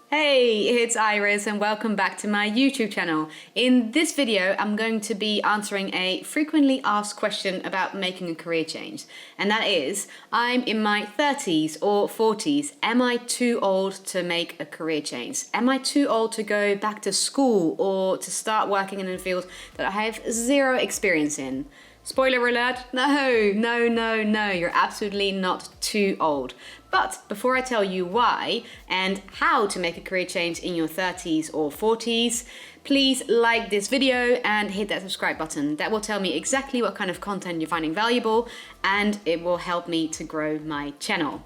Hey, it's Iris and welcome back to my YouTube channel. In this video, I'm going to be answering a frequently asked question about making a career change. And that is, I'm in my 30s or 40s. Am I too old to make a career change? Am I too old to go back to school or to start working in a field that I have zero experience in? Spoiler alert, no, you're absolutely not too old. But before I tell you why and how to make a career change in your 30s or 40s, please like this video and hit that subscribe button. That will tell me exactly what kind of content you're finding valuable and it will help me to grow my channel.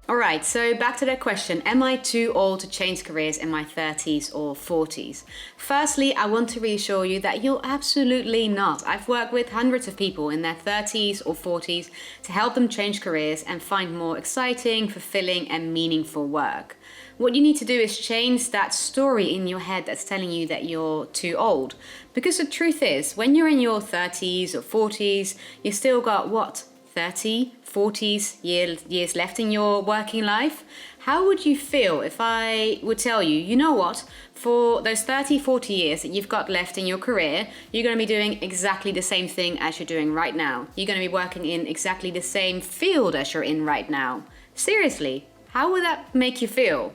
Alright, so back to that question, am I too old to change careers in my 30s or 40s? Firstly, I want to reassure you that you're absolutely not. I've worked with hundreds of people in their 30s or 40s to help them change careers and find more exciting, fulfilling and meaningful work. What you need to do is change that story in your head that's telling you that you're too old. Because the truth is, when you're in your 30s or 40s, you still got what? 30, 40s years left in your working life? How would you feel if I would tell you, you know what, for those 30, 40 years that you've got left in your career, you're going to be doing exactly the same thing as you're doing right now. You're going to be working in exactly the same field as you're in right now. Seriously, how would that make you feel?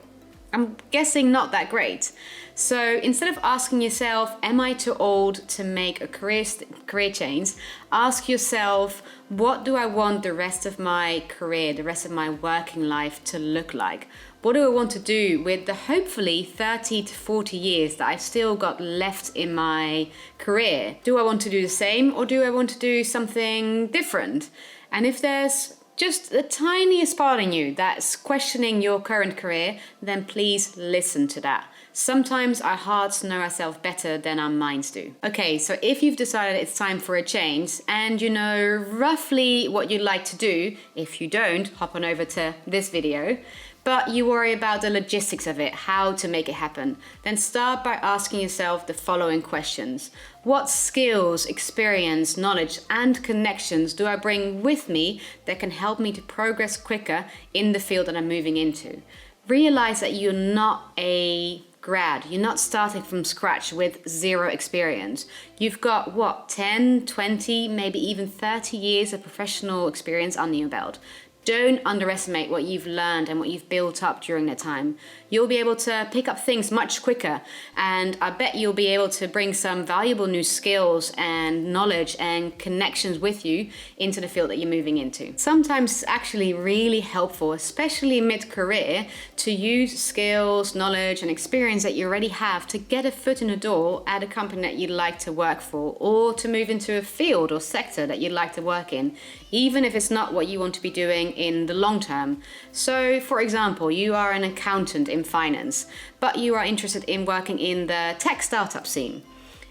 I'm guessing not that great. So instead of asking yourself, am I too old to make a career change? Ask yourself, what do I want the rest of my career, the rest of my working life to look like? What do I want to do with the hopefully 30 to 40 years that I've still got left in my career? Do I want to do the same or do I want to do something different? And if there's just the tiniest part in you that's questioning your current career, then please listen to that. Sometimes our hearts know ourselves better than our minds do. Okay, so if you've decided it's time for a change and you know roughly what you'd like to do, if you don't, hop on over to this video, but you worry about the logistics of it, how to make it happen, then start by asking yourself the following questions. What skills, experience, knowledge, and connections do I bring with me that can help me to progress quicker in the field that I'm moving into? Realize that you're not a grad. You're not starting from scratch with zero experience. You've got what, 10, 20, maybe even 30 years of professional experience under your belt. Don't underestimate what you've learned and what you've built up during that time. You'll be able to pick up things much quicker, and I bet you'll be able to bring some valuable new skills and knowledge and connections with you into the field that you're moving into. Sometimes it's actually really helpful, especially mid-career, to use skills, knowledge and experience that you already have to get a foot in the door at a company that you'd like to work for, or to move into a field or sector that you'd like to work in, even if it's not what you want to be doing in the long term. So for example, you are an accountant in finance, but you are interested in working in the tech startup scene.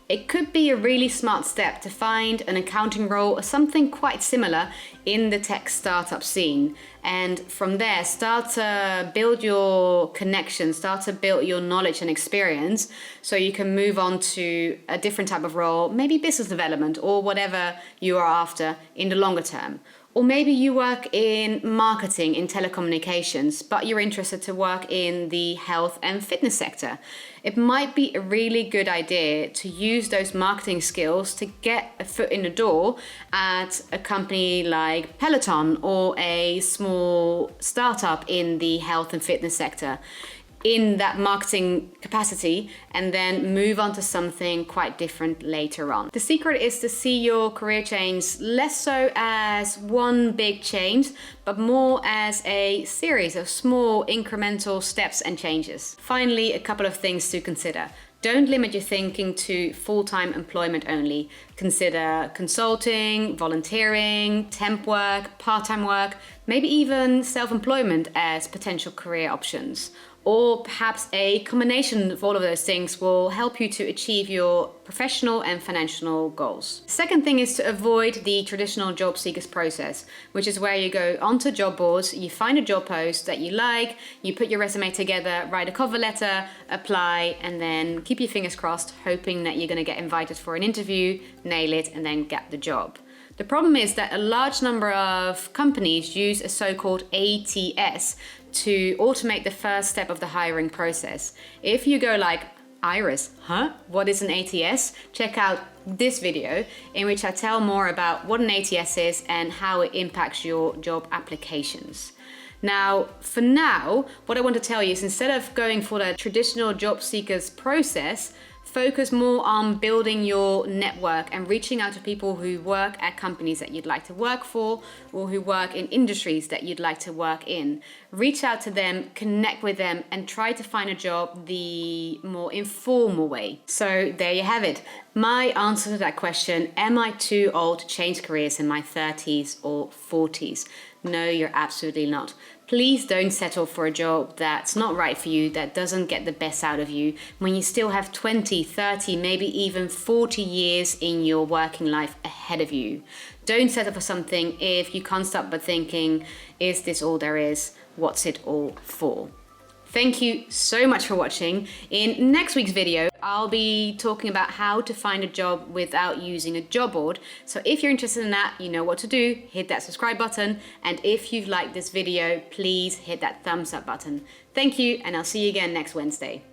It could be a really smart step to find an accounting role or something quite similar in the tech startup scene. And from there, start to build your connections, start to build your knowledge and experience so you can move on to a different type of role, maybe business development or whatever you are after in the longer term. Or maybe you work in marketing, in telecommunications, but you're interested to work in the health and fitness sector. It might be a really good idea to use those marketing skills to get a foot in the door at a company like Peloton or a small startup in the health and fitness sector, in that marketing capacity, and then move on to something quite different later on. The secret is to see your career change less so as one big change, but more as a series of small incremental steps and changes. Finally, a couple of things to consider. Don't limit your thinking to full-time employment only. Consider consulting, volunteering, temp work, part-time work, maybe even self-employment as potential career options. Or perhaps a combination of all of those things will help you to achieve your professional and financial goals. The second thing is to avoid the traditional job seekers process, which is where you go onto job boards, you find a job post that you like, you put your resume together, write a cover letter, apply, and then keep your fingers crossed, hoping that you're going to get invited for an interview, nail it, and then get the job. The problem is that a large number of companies use a so-called ATS to automate the first step of the hiring process. If you go like, Iris, huh? What is an ATS? Check out this video in which I tell more about what an ATS is and how it impacts your job applications. Now, for now, what I want to tell you is instead of going for the traditional job seekers process, focus more on building your network and reaching out to people who work at companies that you'd like to work for or who work in industries that you'd like to work in. Reach out to them, connect with them, and try to find a job the more informal way. So there you have it. My answer to that question, am I too old to change careers in my 30s or 40s? No, you're absolutely not. Please don't settle for a job that's not right for you, that doesn't get the best out of you, when you still have 20, 30, maybe even 40 years in your working life ahead of you. Don't settle for something if you can't stop but thinking, is this all there is? What's it all for? Thank you so much for watching. In next week's video, I'll be talking about how to find a job without using a job board. So if you're interested in that, you know what to do. Hit that subscribe button. And if you've liked this video, please hit that thumbs up button. Thank you, and I'll see you again next Wednesday.